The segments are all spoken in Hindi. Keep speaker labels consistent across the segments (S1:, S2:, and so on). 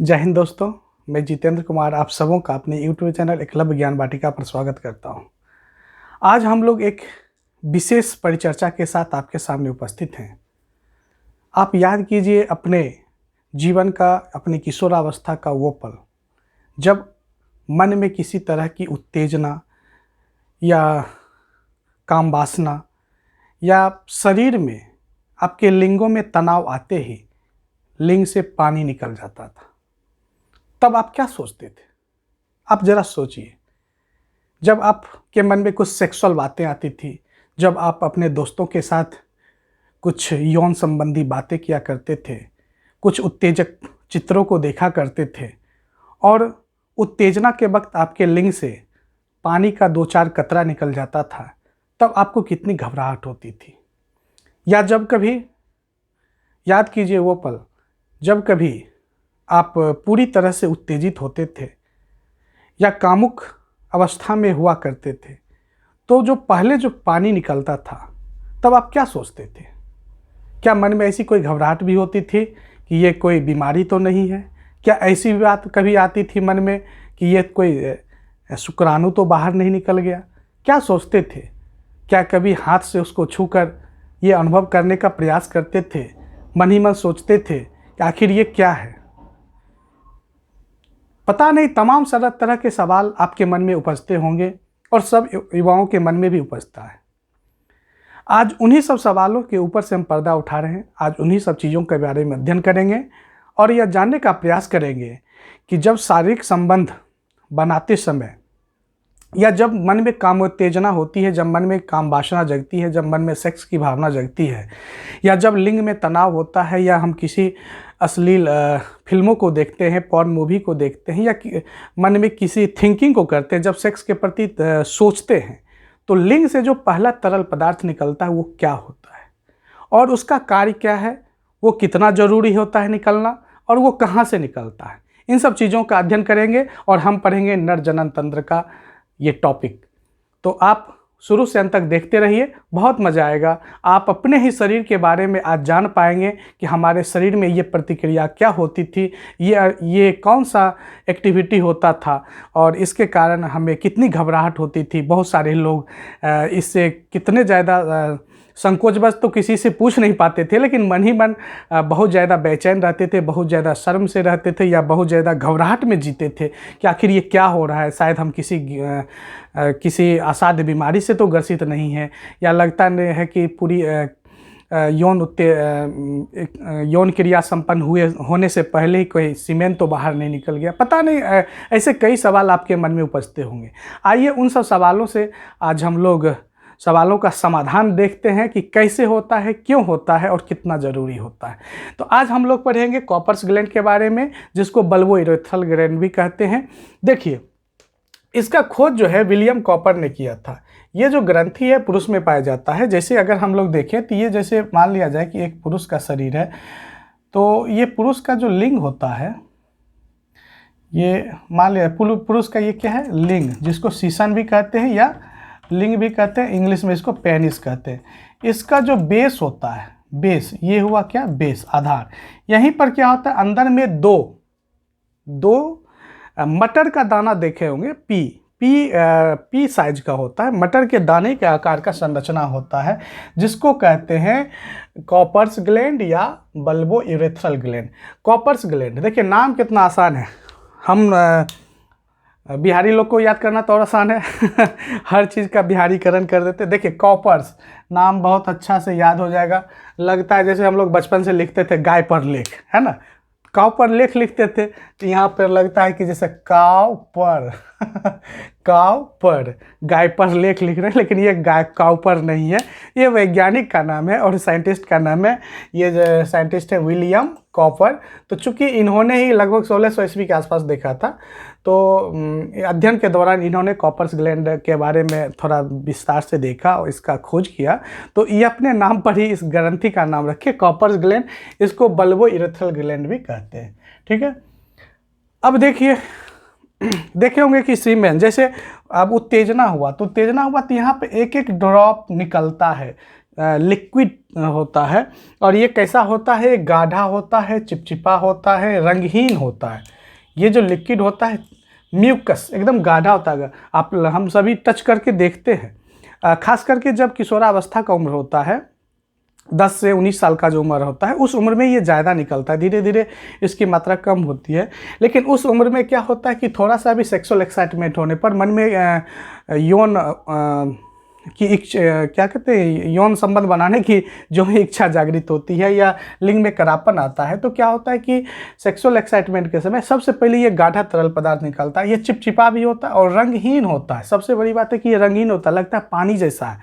S1: जय हिंद दोस्तों। मैं जितेंद्र कुमार आप सबों का अपने यूट्यूब चैनल एकलव्य ज्ञान वाटिका पर स्वागत करता हूं। आज हम लोग एक विशेष परिचर्चा के साथ आपके सामने उपस्थित हैं। आप याद कीजिए अपने जीवन का, अपनी किशोरावस्था का वो पल जब मन में किसी तरह की उत्तेजना या काम वासना या शरीर में आपके लिंगों में तनाव आते ही लिंग से पानी निकल जाता था। तब आप क्या सोचते थे? आप ज़रा सोचिए। जब आपके मन में कुछ सेक्सुअल बातें आती थी, जब आप अपने दोस्तों के साथ कुछ यौन संबंधी बातें किया करते थे, कुछ उत्तेजक चित्रों को देखा करते थे और उत्तेजना के वक्त आपके लिंग से पानी का 2-4 कतरा निकल जाता था, तब आपको कितनी घबराहट होती थी। या जब कभी याद कीजिए वो पल जब कभी आप पूरी तरह से उत्तेजित होते थे या कामुक अवस्था में हुआ करते थे, तो जो पहले जो पानी निकलता था तब आप क्या सोचते थे? क्या मन में ऐसी कोई घबराहट भी होती थी कि ये कोई बीमारी तो नहीं है? क्या ऐसी बात कभी आती थी मन में कि ये कोई शुक्राणु तो बाहर नहीं निकल गया? क्या सोचते थे? क्या कभी हाथ से उसको छूकर ये अनुभव करने का प्रयास करते थे? मन ही मन सोचते थे कि आखिर ये क्या है? पता नहीं, तमाम तरह के सवाल आपके मन में उपजते होंगे और सब युवाओं के मन में भी उपजता है। आज उन्हीं सब सवालों के ऊपर से हम पर्दा उठा रहे हैं। आज उन्हीं सब चीज़ों के बारे में अध्ययन करेंगे और यह जानने का प्रयास करेंगे कि जब शारीरिक संबंध बनाते समय या जब मन में कामोत्तेजना होती है, जब मन में काम वासना जगती है, जब मन में सेक्स की भावना जगती है, या जब लिंग में तनाव होता है, या हम किसी अश्लील फिल्मों को देखते हैं, पॉर्न मूवी को देखते हैं, या मन में किसी थिंकिंग को करते हैं, जब सेक्स के प्रति सोचते हैं, तो लिंग से जो पहला तरल पदार्थ निकलता है वो क्या होता है और उसका कार्य क्या है, वो कितना ज़रूरी होता है निकलना, और वो कहाँ से निकलता है। इन सब चीज़ों का अध्ययन करेंगे और हम पढ़ेंगे नर जनन तंत्र का ये टॉपिक। तो आप शुरू से अंत तक देखते रहिए, बहुत मज़ा आएगा। आप अपने ही शरीर के बारे में आज जान पाएंगे कि हमारे शरीर में ये प्रतिक्रिया क्या होती थी, ये कौन सा एक्टिविटी होता था और इसके कारण हमें कितनी घबराहट होती थी। बहुत सारे लोग इससे कितने ज़्यादा संकोचवश तो किसी से पूछ नहीं पाते थे, लेकिन मन ही मन बहुत ज़्यादा बेचैन रहते थे, बहुत ज़्यादा शर्म से रहते थे या बहुत ज़्यादा घबराहट में जीते थे कि आखिर ये क्या हो रहा है। शायद हम किसी असाध्य बीमारी से तो ग्रसित नहीं है, या लगता नहीं है कि पूरी यौन क्रिया संपन्न होने से पहले ही कोई सीमेन तो बाहर नहीं निकल गया। पता नहीं, ऐसे कई सवाल आपके मन में उपजते होंगे। आइए उन सब सवालों से आज हम लोग सवालों का समाधान देखते हैं कि कैसे होता है, क्यों होता है और कितना ज़रूरी होता है। तो आज हम लोग पढ़ेंगे कॉपर्स ग्लैंड के बारे में, जिसको बल्बो इरेथ्रल ग्लैंड भी कहते हैं। देखिए, इसका खोज जो है विलियम कॉपर ने किया था। ये जो ग्रंथि है पुरुष में पाया जाता है। जैसे अगर हम लोग देखें तो ये जैसे मान लिया जाए कि एक पुरुष का शरीर है, तो ये पुरुष का जो लिंग होता है, ये मान लिया पुरुष का ये क्या है, लिंग, जिसको सीसन भी कहते हैं या लिंग भी कहते हैं, इंग्लिश में इसको पेनिस कहते हैं। इसका जो बेस होता है, बेस, ये हुआ क्या, बेस, आधार। यहीं पर क्या होता है, अंदर में दो मटर का दाना देखे होंगे, पी साइज का होता है। मटर के दाने के आकार का संरचना होता है, जिसको कहते हैं कॉपर्स ग्लैंड या bulbo urethral gland. Cowper's gland, देखिए नाम कितना आसान है। हम बिहारी लोग को याद करना तो और आसान है हर चीज़ का बिहारीकरण कर देते। देखिए कॉपर्स नाम बहुत अच्छा से याद हो जाएगा। लगता है जैसे हम लोग बचपन से लिखते थे गाय पर लेख, है ना, काव पर लेख लिखते थे, तो यहाँ पर लगता है कि जैसे काव पर काव पर, गाय पर लेख लिख रहे हैं, लेकिन ये गाय काव पर नहीं है, ये वैज्ञानिक का नाम है और साइंटिस्ट का नाम है। ये जो साइंटिस्ट है विलियम कॉपर। तो चूंकि इन्होंने ही लगभग 1600 ईस्वी के आसपास देखा था, तो अध्ययन के दौरान इन्होंने कॉपर्स ग्लैंड के बारे में थोड़ा विस्तार से देखा और इसका खोज किया, तो ये अपने नाम पर ही इस ग्रंथि का नाम रखे कॉपर्स ग्लैंड। इसको बल्बो इरेथ्रल ग्लैंड भी कहते हैं, ठीक है। अब देखिए, देखे होंगे कि सीमेन, जैसे अब उत्तेजना हुआ तो यहाँ पे एक एक ड्रॉप निकलता है, लिक्विड होता है। और ये कैसा होता है, गाढ़ा होता है, चिपचिपा होता है, रंगहीन होता है। ये जो लिक्विड होता है म्यूकस एकदम गाढ़ा होता है। हम सभी टच करके देखते हैं, खास करके जब किशोरावस्था का उम्र होता है, 10 से 19 साल का जो उम्र होता है, उस उम्र में ये ज़्यादा निकलता है, धीरे धीरे इसकी मात्रा कम होती है। लेकिन उस उम्र में क्या होता है कि थोड़ा सा भी सेक्सुअल एक्साइटमेंट होने पर मन में यौन क्या कहते हैं, यौन संबंध बनाने की जो इच्छा जागृत होती है या लिंग में करापन आता है, तो क्या होता है कि सेक्सुअल एक्साइटमेंट के समय सबसे पहले ये गाढ़ा तरल पदार्थ निकलता है। ये चिपचिपा भी होता है और रंगहीन होता है। सबसे बड़ी बात है कि ये रंगहीन होता है, लगता है पानी जैसा है।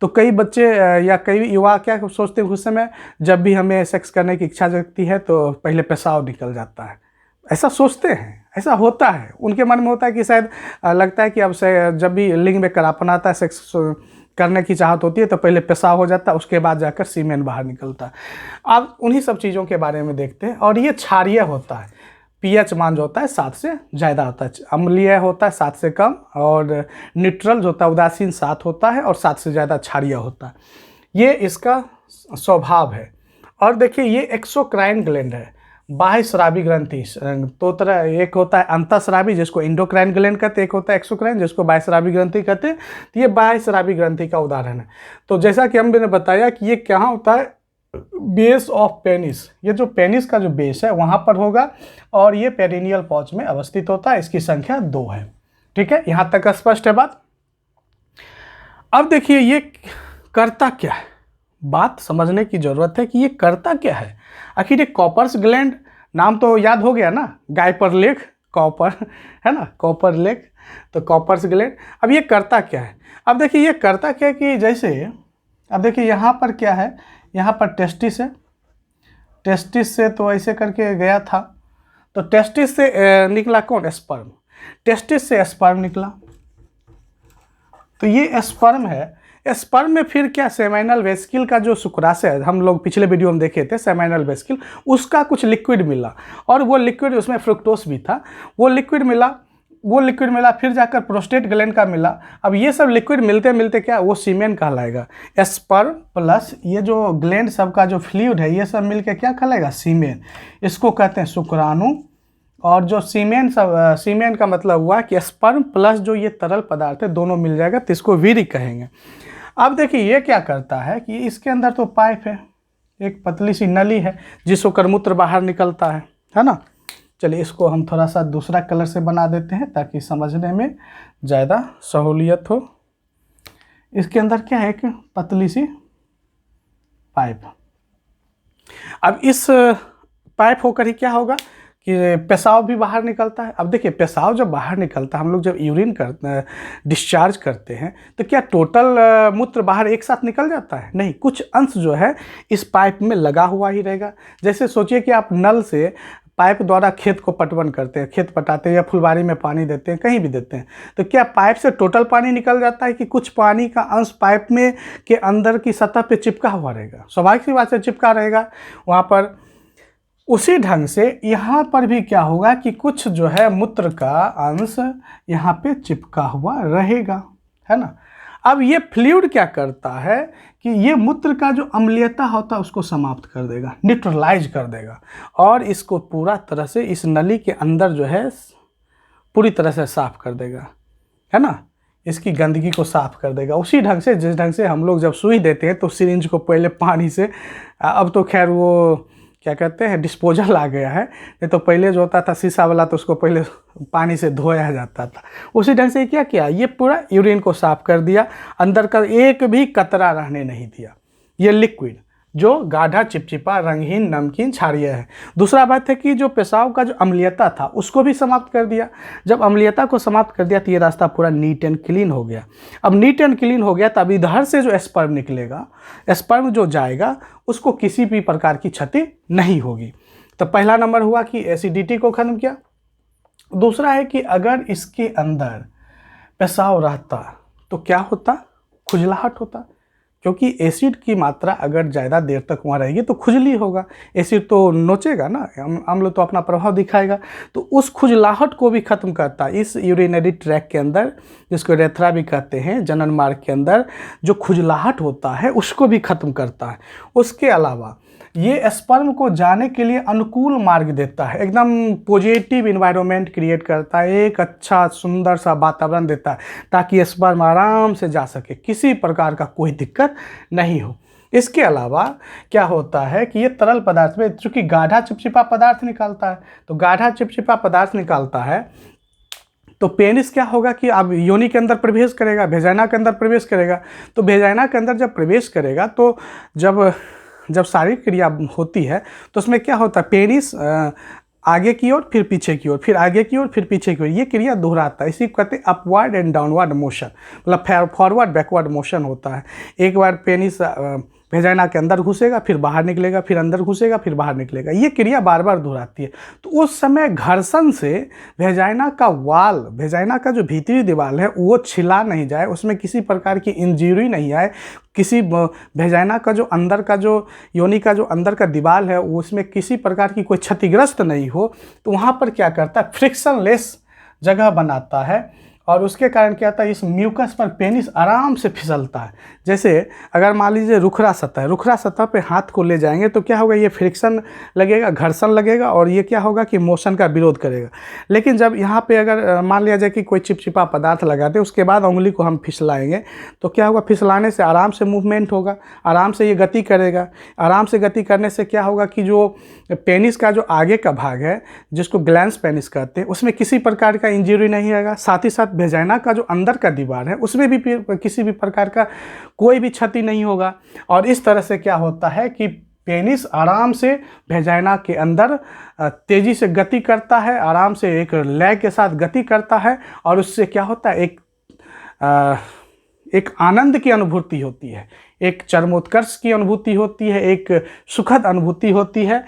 S1: तो कई बच्चे या कई युवा क्या सोचते हैं उस समय, जब भी हमें सेक्स करने की इच्छा जगती है तो पहले पेशाब निकल जाता है, ऐसा सोचते हैं, ऐसा होता है उनके मन में होता है कि शायद लगता है कि अब से जब भी लिंग में करापन आता है, सेक्स करने की चाहत होती है तो पहले पेशाब हो जाता है, उसके बाद जाकर सीमेन बाहर निकलता है। अब उन्हीं सब चीज़ों के बारे में देखते हैं। और ये क्षारीय होता है, पीएच मान जो होता है 7 से ज़्यादा होता है, अम्लीय होता है 7 से कम, और न्यूट्रल जो होता है उदासीन 7 होता है, और 7 से ज़्यादा क्षारीय होता है। ये इसका स्वभाव है। और देखिए ये एक्सोक्राइन ग्लैंड है, बाह्य स्रावी ग्रंथि। तो तरह एक होता है अंतःस्रावी जिसको इंडोक्राइन ग्लैंड कहते हैं, एक होता है एक्सोक्राइन जिसको बाह्य स्रावी ग्रंथि कहते हैं। तो ये बाह्य स्रावी ग्रंथि का उदाहरण है। तो जैसा कि हमने बताया कि ये कहाँ होता है, बेस ऑफ पेनिस, ये जो पेनिस का जो बेस है वहाँ पर होगा, और ये पेरिनियल पाउच में अवस्थित होता है। इसकी संख्या 2 है। ठीक है, यहाँ तक स्पष्ट है बात। अब देखिए ये करता क्या है, बात समझने की जरूरत है कि ये करता क्या है। आखिर ये कॉपर्स ग्लैंड, नाम तो याद हो गया ना, गाय पर लेख कॉपर है ना, कॉपर लेख, तो कॉपर्स ग्लैंड। अब ये करता क्या है, अब देखिए ये करता क्या है कि जैसे अब देखिए यहाँ पर क्या है, यहाँ पर टेस्टिस है, टेस्टिस से तो ऐसे करके गया था, तो टेस्टिस से निकला कौन, स्पर्म, टेस्टिस से स्पर्म निकला। तो ये स्पर्म है, स्पर्म में फिर क्या सेमाइनल वेस्किल का जो शुक्राशय है, हम लोग पिछले वीडियो में देखे थे सेमाइनल वेस्किल, उसका कुछ लिक्विड मिला, और वो लिक्विड उसमें फ्रुक्टोस भी था, वो लिक्विड मिला, फिर जाकर प्रोस्टेट ग्लैंड का मिला। अब ये सब लिक्विड मिलते मिलते क्या वो सीमेन कहलाएगा। स्पर्म प्लस ये जो ग्लैंड सब का जो फ्लूइड है, ये सब मिलके क्या कहलाएगा, सीमेन। इसको कहते हैं शुक्राणु। और जो सीमेन का मतलब हुआ कि स्पर्म प्लस जो ये तरल पदार्थ है दोनों मिल जाएगा, तो इसको वीर्य कहेंगे। अब देखिए ये क्या करता है कि इसके अंदर तो पाइप है, एक पतली सी नली है जिसको करमूत्र बाहर निकलता है ना। चलिए इसको हम थोड़ा सा दूसरा कलर से बना देते हैं ताकि समझने में ज़्यादा सहूलियत हो। इसके अंदर क्या है, एक पतली सी पाइप। अब इस पाइप होकर ही क्या होगा कि पेशाब भी बाहर निकलता है। अब देखिए पेशाब जब बाहर निकलता है, हम लोग जब यूरिन डिस्चार्ज करते हैं, तो क्या टोटल मूत्र बाहर एक साथ निकल जाता है, नहीं, कुछ अंश जो है इस पाइप में लगा हुआ ही रहेगा। जैसे सोचिए कि आप नल से पाइप द्वारा खेत को पटवन करते हैं, खेत पटाते हैं या फुलवारी में पानी देते हैं, कहीं भी देते हैं, तो क्या पाइप से टोटल पानी निकल जाता है कि कुछ पानी का अंश पाइप में के अंदर की सतह पे चिपका हुआ रहेगा, स्वाभाविक सी बात से चिपका रहेगा वहाँ पर। उसी ढंग से यहाँ पर भी क्या होगा कि कुछ जो है मूत्र का अंश यहाँ पे चिपका हुआ रहेगा, है ना। अब ये फ्लूइड क्या करता है कि ये मूत्र का जो अम्लीयता होता है उसको समाप्त कर देगा, न्यूट्रलाइज कर देगा, और इसको पूरा तरह से इस नली के अंदर जो है पूरी तरह से साफ कर देगा, है ना, इसकी गंदगी को साफ कर देगा। उसी ढंग से जिस ढंग से हम लोग जब सुई देते हैं तो सिरिंज को पहले पानी से, अब तो खैर वो क्या कहते हैं डिस्पोजल आ गया है, नहीं तो पहले जो होता था शीशा वाला तो उसको पहले पानी से धोया जाता था। उसी ढंग से क्या किया, ये पूरा यूरिन को साफ कर दिया, अंदर का एक भी कतरा रहने नहीं दिया। ये लिक्विड जो गाढ़ा चिपचिपा रंगहीन नमकीन क्षारीय है। दूसरा बात है कि जो पेशाब का जो अम्लीयता था उसको भी समाप्त कर दिया। जब अम्लीयता को समाप्त कर दिया तो ये रास्ता पूरा नीट एंड क्लीन हो गया। अब नीट एंड क्लीन हो गया तब इधर से जो स्पर्म निकलेगा, स्पर्म जो जाएगा उसको किसी भी प्रकार की क्षति नहीं होगी। तो पहला नंबर हुआ कि एसिडिटी को खत्म किया। दूसरा है कि अगर इसके अंदर पेशाब रहता तो क्या होता, खुजलाहट होता, क्योंकि एसिड की मात्रा अगर ज़्यादा देर तक वहाँ रहेगी तो खुजली होगा, एसिड तो नोचेगा ना, अम्ल तो अपना प्रभाव दिखाएगा, तो उस खुजलाहट को भी ख़त्म करता है। इस यूरिनरी ट्रैक्ट के अंदर, जिसको रेथरा भी कहते हैं, जनन मार्ग के अंदर जो खुजलाहट होता है उसको भी ख़त्म करता है। उसके अलावा ये स्पर्म को जाने के लिए अनुकूल मार्ग देता है, एकदम पॉजिटिव इन्वायरमेंट क्रिएट करता है, एक अच्छा सुंदर सा वातावरण देता है ताकि स्पर्म आराम से जा सके, किसी प्रकार का कोई दिक्कत नहीं हो। इसके अलावा क्या होता है कि ये तरल पदार्थ में चूँकि गाढ़ा चिपचिपा पदार्थ निकालता है, तो गाढ़ा चिपचिपा पदार्थ निकालता है तो पेनिस क्या होगा कि अब योनि के अंदर प्रवेश करेगा, वेजाइना के अंदर प्रवेश करेगा। तो वेजाइना के अंदर जब प्रवेश करेगा तो जब शारीरिक क्रिया होती है तो उसमें क्या होता है, पेनिस आगे की ओर फिर पीछे की ओर, फिर आगे की ओर फिर पीछे की ओर, ये क्रिया दोहराता है। इसी को कहते हैं अपवर्ड एंड डाउनवर्ड मोशन, मतलब फॉरवर्ड बैकवर्ड मोशन होता है। एक बार पेनिस वेजाइना के अंदर घुसेगा, फिर बाहर निकलेगा, फिर अंदर घुसेगा, फिर बाहर निकलेगा, ये क्रिया बार बार दोहराती है। तो उस समय घर्षण से वेजाइना का वाल, वेजाइना का जो भीतरी दीवार है वो छिला नहीं जाए, उसमें किसी प्रकार की इंजरी नहीं आए, किसी वेजाइना का जो अंदर का जो योनि का जो अंदर का दीवार है उसमें किसी प्रकार की कोई क्षतिग्रस्त नहीं हो, तो वहाँ पर क्या करता है, फ्रिक्शनलेस जगह बनाता है। और उसके कारण क्या होता है, इस म्यूकस पर पेनिस आराम से फिसलता है। जैसे अगर मान लीजिए रुखरा सतह है, रुखरा सतह पे हाथ को ले जाएंगे तो क्या होगा, ये फ्रिक्शन लगेगा, घर्षण लगेगा, और ये क्या होगा कि मोशन का विरोध करेगा। लेकिन जब यहाँ पे अगर मान लिया जाए कि कोई चिपचिपा पदार्थ लगाते, उसके बाद उंगली को हम फिसलाएंगे तो क्या होगा, फिसलाने से आराम से मूवमेंट होगा, आराम से ये गति करेगा। आराम से गति करने से क्या होगा कि जो पेनिस का जो आगे का भाग है, जिसको ग्लैंस पेनिस कहते हैं, उसमें किसी प्रकार का इंजरी नहीं आएगा। साथ ही साथ वेजाइना का जो अंदर का दीवार है उसमें भी किसी भी प्रकार का कोई भी क्षति नहीं होगा। और इस तरह से क्या होता है कि पेनिस आराम से वेजाइना के अंदर तेजी से गति करता है, आराम से एक लय के साथ गति करता है, और उससे क्या होता है, एक आनंद की अनुभूति होती है, एक चरमोत्कर्ष की अनुभूति होती है, एक सुखद अनुभूति होती है।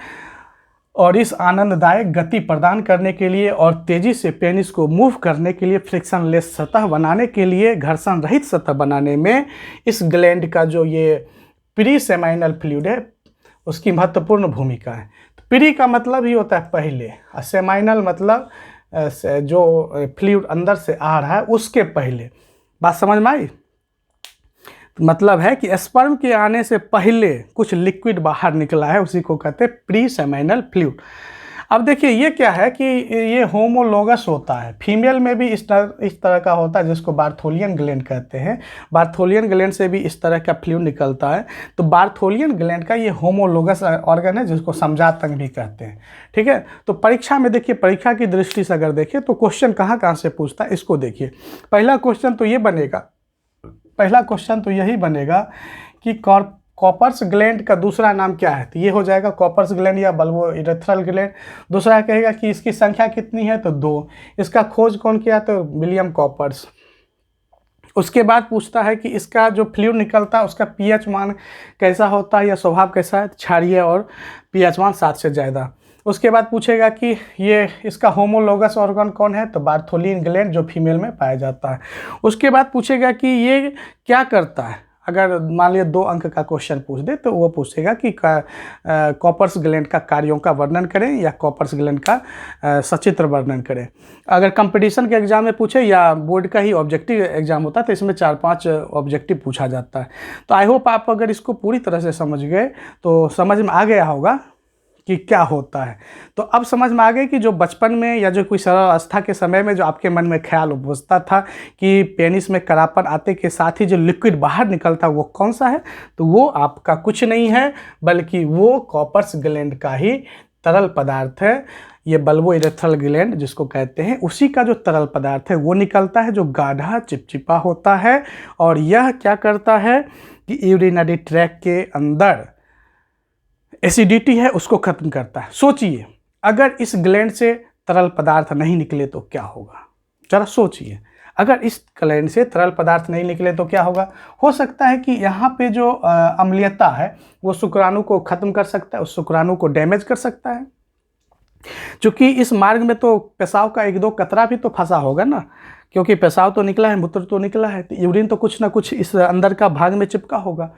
S1: और इस आनंददायक गति प्रदान करने के लिए और तेज़ी से पेनिस को मूव करने के लिए, फ्रिक्शनलेस सतह बनाने के लिए, घर्षण रहित सतह बनाने में इस ग्लैंड का जो ये प्री सेमाइनल फ्लूइड है उसकी महत्वपूर्ण भूमिका है। तो प्री का मतलब ही होता है पहले, और सेमाइनल मतलब जो फ्लूइड अंदर से आ रहा है उसके पहले। बात समझ में आई? मतलब है कि स्पर्म के आने से पहले कुछ लिक्विड बाहर निकला है, उसी को कहते हैं प्री सेमाइनल फ्लूइड। अब देखिए ये क्या है कि ये होमोलोगस होता है, फीमेल में भी इस तरह का होता है, जिसको बार्थोलियन ग्लैंड कहते हैं। बार्थोलियन ग्लैंड से भी इस तरह का फ्लूइड निकलता है। तो बार्थोलियन ग्लैंड का ये होमोलोगस ऑर्गन है, जिसको समजात अंग भी कहते हैं। ठीक है, तो परीक्षा में देखिए, परीक्षा की दृष्टि से अगर देखिए तो क्वेश्चन कहाँ से पूछता है, इसको देखिए। पहला क्वेश्चन तो यही बनेगा कि कॉपर्स ग्लैंड का दूसरा नाम क्या है, तो ये हो जाएगा कॉपर्स ग्लैंड या बल्बोइरेथ्रल ग्लैंड। दूसरा कहेगा कि इसकी संख्या कितनी है, तो 2। इसका खोज कौन किया, तो विलियम कॉपर्स। उसके बाद पूछता है कि इसका जो फ्लूइड निकलता है उसका पीएच मान कैसा होता है या स्वभाव कैसा है, क्षारीय और पीएच मान 7 से ज़्यादा। उसके बाद पूछेगा कि ये इसका होमोलोगस ऑर्गन कौन है, तो बार्थोलियन ग्लैंड जो फीमेल में पाया जाता है। उसके बाद पूछेगा कि ये क्या करता है। अगर मान लिया 2 अंक का क्वेश्चन पूछ दे तो वो पूछेगा कि कॉपर्स ग्लैंड का कार्यों का वर्णन करें या कॉपर्स ग्लैंड का सचित्र वर्णन करें। अगर कंपटीशन के एग्जाम में पूछे या बोर्ड का ही ऑब्जेक्टिव एग्जाम होता है तो इसमें 4-5 ऑब्जेक्टिव पूछा जाता है। तो आई होप आप अगर इसको पूरी तरह से समझ गए तो समझ में आ गया होगा कि क्या होता है। तो अब समझ में आ गई कि जो बचपन में या जो कोई सरलावस्था के समय में जो आपके मन में ख्याल उपजता था कि पेनिस में करापन आते के साथ ही जो लिक्विड बाहर निकलता वो कौन सा है, तो वो आपका कुछ नहीं है बल्कि वो कॉपर्स ग्लैंड का ही तरल पदार्थ है। ये बल्बोइरेथ्रल ग्लैंड जिसको कहते हैं, उसी का जो तरल पदार्थ है वो निकलता है, जो गाढ़ा चिपचिपा होता है। और यह क्या करता है कि यूरिनरी ट्रैक्ट के अंदर एसिडिटी है उसको खत्म करता है। सोचिए अगर इस ग्लैंड से तरल पदार्थ नहीं निकले तो क्या होगा, जरा सोचिए। अगर इस ग्लैंड से तरल पदार्थ नहीं निकले तो क्या होगा। हो सकता है कि यहाँ पे जो अम्लीयता है वो शुक्राणु को खत्म कर सकता है, उस शुक्राणु को डैमेज कर सकता है। क्योंकि इस मार्ग में तो पेशाब का 1-2 कतरा भी तो फंसा होगा ना, क्योंकि पेशाब तो निकला है, मूत्र तो निकला है, तो यूरिन तो कुछ ना कुछ इस अंदर का भाग में चिपका होगा।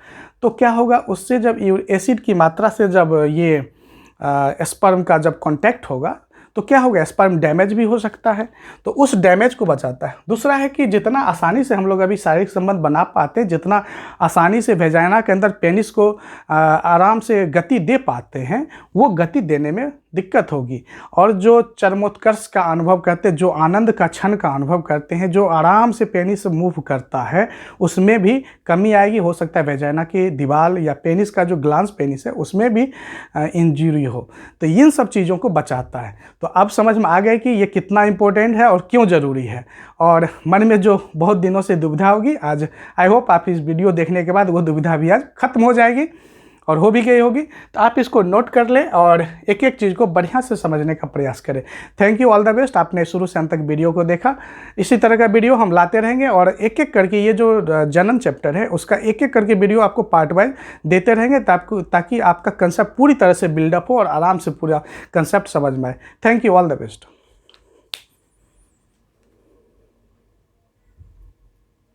S1: तो क्या होगा, उससे जब एसिड की मात्रा से जब ये स्पर्म का जब कांटेक्ट होगा तो क्या होगा, स्पर्म डैमेज भी हो सकता है, तो उस डैमेज को बचाता है। दूसरा है कि जितना आसानी से हम लोग अभी शारीरिक संबंध बना पाते हैं, जितना आसानी से वेजाइना के अंदर पेनिस को आराम से गति दे पाते हैं, वो गति देने में दिक्कत होगी। और जो चरमोत्कर्ष का अनुभव करते हैं, जो आनंद का क्षण का अनुभव करते हैं, जो आराम से पेनिस मूव करता है, उसमें भी कमी आएगी। हो सकता है वेजाइना की दीवार या पेनिस का जो ग्लांस पेनिस है उसमें भी इंजरी हो। तो इन सब चीज़ों को बचाता है। तो अब समझ में आ गया कि ये कितना इम्पोर्टेंट है और क्यों ज़रूरी है। और मन में जो बहुत दिनों से दुविधा होगी, आज आई होप आप इस वीडियो देखने के बाद वो दुविधा भी आज ख़त्म हो जाएगी और हो भी गई होगी। तो आप इसको नोट कर लें और एक एक चीज़ को बढ़िया से समझने का प्रयास करें। Thank you, all the best. आपने शुरू से अंत तक वीडियो को देखा। इसी तरह का वीडियो हम लाते रहेंगे और एक एक करके ये जो जनन चैप्टर है उसका एक एक करके वीडियो आपको पार्ट वाइज देते रहेंगे, ताकि आपका कंसेप्ट पूरी तरह से बिल्डअप हो और आराम से पूरा कंसेप्ट समझ में आए। Thank you, all the best.